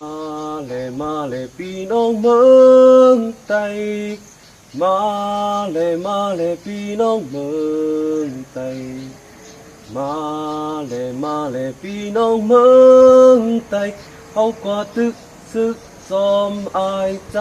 มาเลยพี่น้องเมืองไทยมาเลยพี่น้องเมืองไทยมาเลยพี่น้องเมืองไทยเขาก็ตึกซึกซอมอายใจ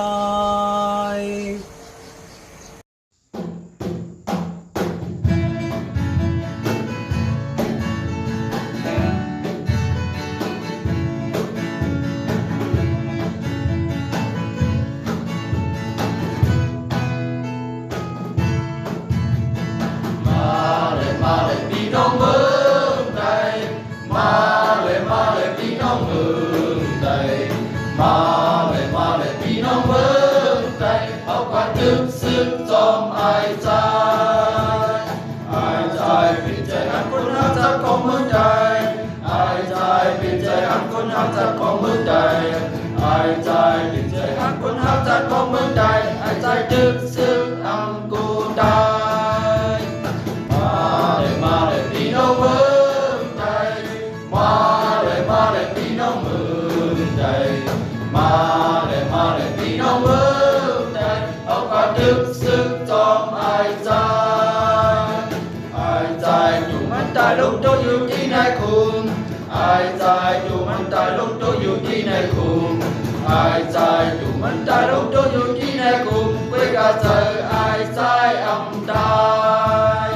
มาเลยพี่น้องเมืองไทยมาเลยพี่น้องเมืองไทยมาเลยพี่น้องเมืองไทยเอากว่าตึกซึกจอมอายใจปิดใจหักคนหักจากของเมืองไทยอายใจปิดใจหักคนหักจากของเมืองไทยอายใจปิดใจหักคนหักจากของเมืองไทยอายใจตึกซึกอังกูไทยมาเลยพี่น้องเมืองไทยมาเลยพี่น้องเมืองไทยมาเลยพี่น้องเมืองไทยเอากระดึกซึกจอมอายใจอยู่มันตายลงโตอยู่ที่ไหนคุณอายใจอยู่มันตายลงโตอยู่ที่ไหนคุณอายใจอยู่มันตายลงโตอยู่ที่ไหนคุณเวกาใจอายใจอำตาย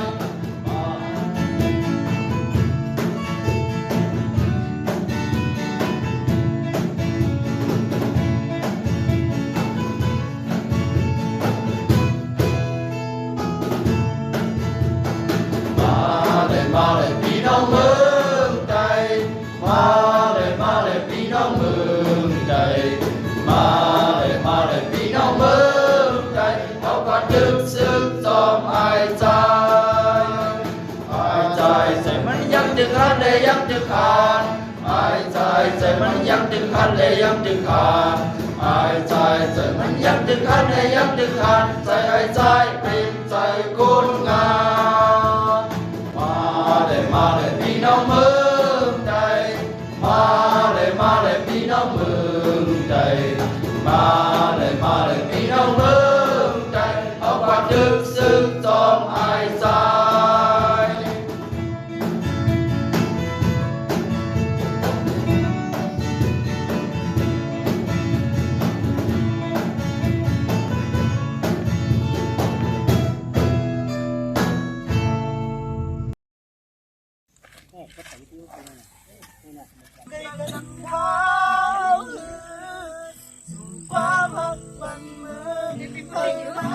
มาเลยพี่น้องเมืองไทยมาเลยพี่น้องเมืองไทยมาเลยพี่น้องเมืองไทยเอากระดึกซึกจอมอายใจใส่มันยังดึงคันเลยยังดึงคันอายใจใส่มันยังดึงคันเลยยังดึงคันอายใจใส่มันยังดึงคันเลยยังดึงคันใจอายใจเป็นใจคนงามมาเลยพี่น้องเมืองไทยมาเลยพี่น้องเมืองไทยมาเลยพี่น้องเมืองไทยเอากระดึกซึกจอมอายใจความรักมันเหมือนไฟไหม้